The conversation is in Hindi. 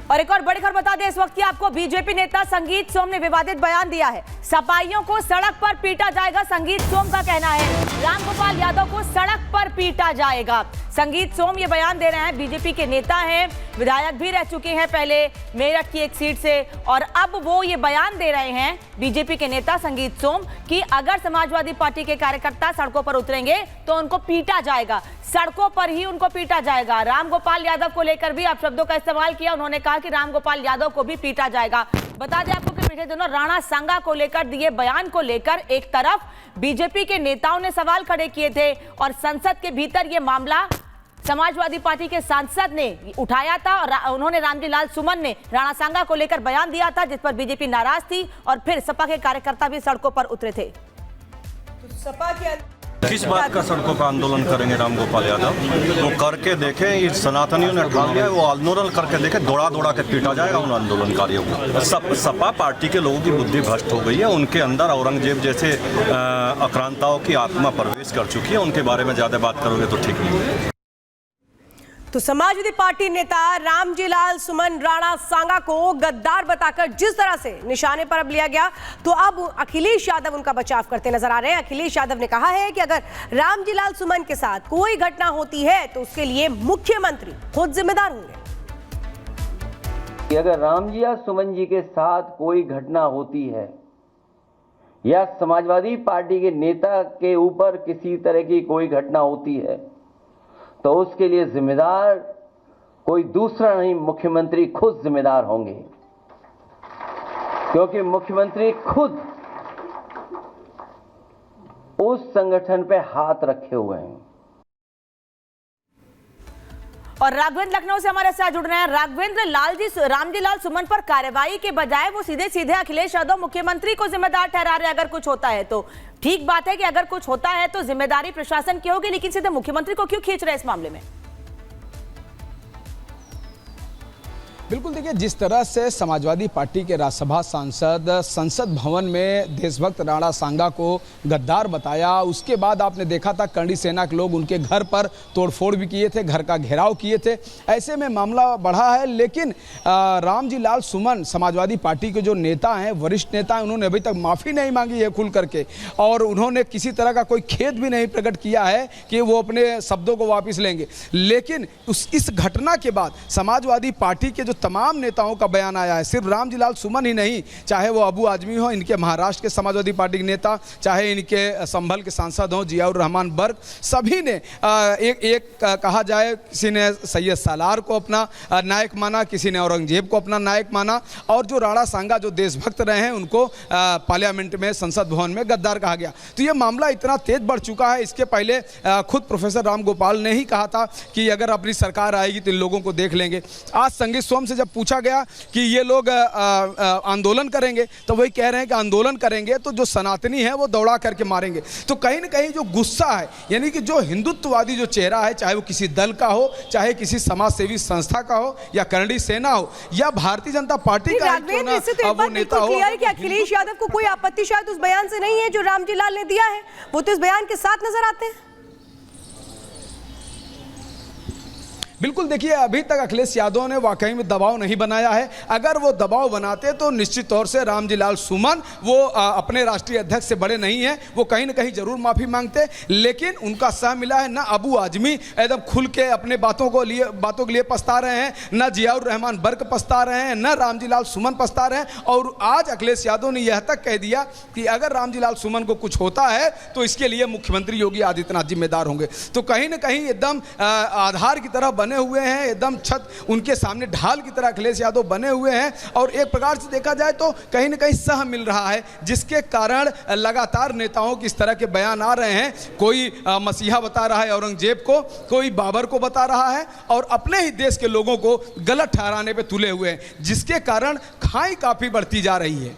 और एक और बड़ी खबर बता दें इस वक्त की आपको, बीजेपी नेता संगीत सोम ने विवादित बयान दिया है। सपाइयों को सड़क पर पीटा जाएगा, संगीत सोम का कहना है। रामगोपाल यादव को सड़क पर पीटा जाएगा। संगीत सोम ये बयान दे रहे हैं। बीजेपी के नेता हैं, विधायक भी रह चुके हैं पहले मेरठ की एक सीट से, और अब वो ये बयान दे रहे हैं बीजेपी के नेता संगीत सोम कि अगर समाजवादी पार्टी के कार्यकर्ता सड़कों पर उतरेंगे तो उनको पीटा जाएगा, सड़कों पर ही उनको पीटा जाएगा। रामगोपाल यादव को लेकर भी आप शब्दों का इस्तेमाल किया। उन्होंने कहा कि रामगोपाल यादव को भी पीटा जाएगा। बता दें आपको कि पिछले दिनों राणा सांगा को लेकर दिए बयान को लेकर एक तरफ बीजेपी के नेताओं ने सवाल खड़े किए थे और संसद के भीतर यह मामला समाजवादी पार्टी के सांसद ने उठाया था और उन्होंने रामजी लाल सुमन ने राणा सांगा को लेकर बयान दिया था, जिस पर बीजेपी नाराज थी और फिर सपा के कार्यकर्ता भी सड़कों पर उतरे थे। तो सपा के किस बात का सड़कों पर आंदोलन करेंगे रामगोपाल यादव? वो करके देखें, इस सनातनियों ने ठान लिया, वो आंदोलन करके देखें, दौड़ा दौड़ा के पीटा जाएगा उन आंदोलनकारियों को। सपा पार्टी के लोगों की बुद्धि भ्रष्ट हो गई है, उनके अंदर औरंगजेब जैसे आक्रांताओं की आत्मा प्रवेश कर चुकी है, उनके बारे में ज्यादा बात करोगे तो ठीक नहीं। तो समाजवादी पार्टी नेता रामजी लाल सुमन राणा सांगा को गद्दार बताकर जिस तरह से निशाने पर अब लिया गया, तो अब अखिलेश यादव उनका बचाव करते नजर आ रहे हैं। अखिलेश यादव ने कहा है कि अगर रामजी लाल सुमन के साथ कोई घटना होती है तो उसके लिए मुख्यमंत्री खुद जिम्मेदार होंगे। अगर रामजी लाल सुमन जी के साथ कोई घटना होती है या समाजवादी पार्टी के नेता के ऊपर किसी तरह की कोई घटना होती है तो उसके लिए जिम्मेदार कोई दूसरा नहीं, मुख्यमंत्री खुद जिम्मेदार होंगे, क्योंकि मुख्यमंत्री खुद उस संगठन पे हाथ रखे हुए हैं। और राघवेंद्र लखनऊ से हमारे साथ जुड़ रहे हैं। राघवेंद्र, रामजी लाल सुमन पर कार्रवाई के बजाय वो सीधे सीधे अखिलेश यादव मुख्यमंत्री को जिम्मेदार ठहरा रहे हैं। अगर कुछ होता है तो ठीक बात है कि अगर कुछ होता है तो जिम्मेदारी प्रशासन की होगी, लेकिन सीधे मुख्यमंत्री को क्यों खींच रहे हैं इस मामले में? बिल्कुल, देखिए जिस तरह से समाजवादी पार्टी के राज्यसभा सांसद संसद भवन में देशभक्त राणा सांगा को गद्दार बताया, उसके बाद आपने देखा था करणी सेना के लोग उनके घर पर तोड़फोड़ भी किए थे, घर का घेराव किए थे। ऐसे में मामला बढ़ा है, लेकिन रामजी लाल सुमन समाजवादी पार्टी के जो नेता हैं, वरिष्ठ नेता हैं, उन्होंने अभी तक माफ़ी नहीं मांगी है खुल करके, और उन्होंने किसी तरह का कोई खेद भी नहीं प्रकट किया है कि वो अपने शब्दों को वापस लेंगे। लेकिन इस घटना के बाद समाजवादी पार्टी के जो तमाम नेताओं का बयान आया है, सिर्फ रामजी लाल सुमन ही नहीं, चाहे वो अबू आजमी हो, इनके महाराष्ट्र के समाजवादी पार्टी के नेता, चाहे इनके संभल के सांसद हों जियाउर रहमान बर्क, सभी ने एक कहा जाए, किसी ने सैयद सालार को अपना नायक माना, किसी ने औरंगजेब को अपना नायक माना, और जो राणा सांगा जो देशभक्त रहे हैं उनको पार्लियामेंट में, संसद भवन में गद्दार कहा गया। तो ये मामला इतना तेज बढ़ चुका है, इसके पहले खुद प्रोफेसर रामगोपाल ने ही कहा था कि अगर अपनी सरकार आएगी तो इन लोगों को देख लेंगे। आज संगीत सोम से जब पूछा गया कि ये लोग आंदोलन करेंगे तो वही कह रहे हैं कि आंदोलन करेंगे तो जो सनातनी है वो दौड़ा करके मारेंगे। तो कहीं ना कहीं जो गुस्सा है, यानी कि जो हिंदुत्ववादी जो चेहरा है, चाहे वो किसी दल का हो, चाहे किसी समाजसेवी संस्था का हो, या करणी सेना हो, या भारतीय जनता पार्टी का वो नेता हो, कि अखिलेश यादव को कोई आपत्ति शायद उस बयान से नहीं है जो रामजी लाल ने दिया है, वो तो इस बयान के साथ नजर आते हैं। बिल्कुल, देखिए अभी तक अखिलेश यादव ने वाकई में दबाव नहीं बनाया है। अगर वो दबाव बनाते तो निश्चित तौर से रामजी लाल सुमन वो अपने राष्ट्रीय अध्यक्ष से बड़े नहीं हैं, वो कहीं ना कहीं जरूर माफ़ी मांगते, लेकिन उनका साथ मिला है। ना अबू आजमी एकदम खुल के अपने बातों के लिए पछता रहे हैं, न जियाउर रहमान बर्क पछता रहे हैं, न रामजी लाल सुमन पछता रहे हैं, और आज अखिलेश यादव ने यह तक कह दिया कि अगर रामजी लाल सुमन को कुछ होता है तो इसके लिए मुख्यमंत्री योगी आदित्यनाथ जिम्मेदार होंगे। तो कहीं ना कहीं एकदम आधार की तरह बने हुए हैं, एकदम छत उनके सामने ढाल की तरह अखिलेश यादव बने हुए हैं, और एक प्रकार से देखा जाए तो कहीं ना कहीं सह मिल रहा है, जिसके कारण लगातार नेताओं की इस तरह के बयान आ रहे हैं। कोई मसीहा बता रहा है औरंगजेब को, कोई बाबर को बता रहा है, और अपने ही देश के लोगों को गलत ठहराने पे तुले हुए हैं, जिसके कारण खाई काफी बढ़ती जा रही है।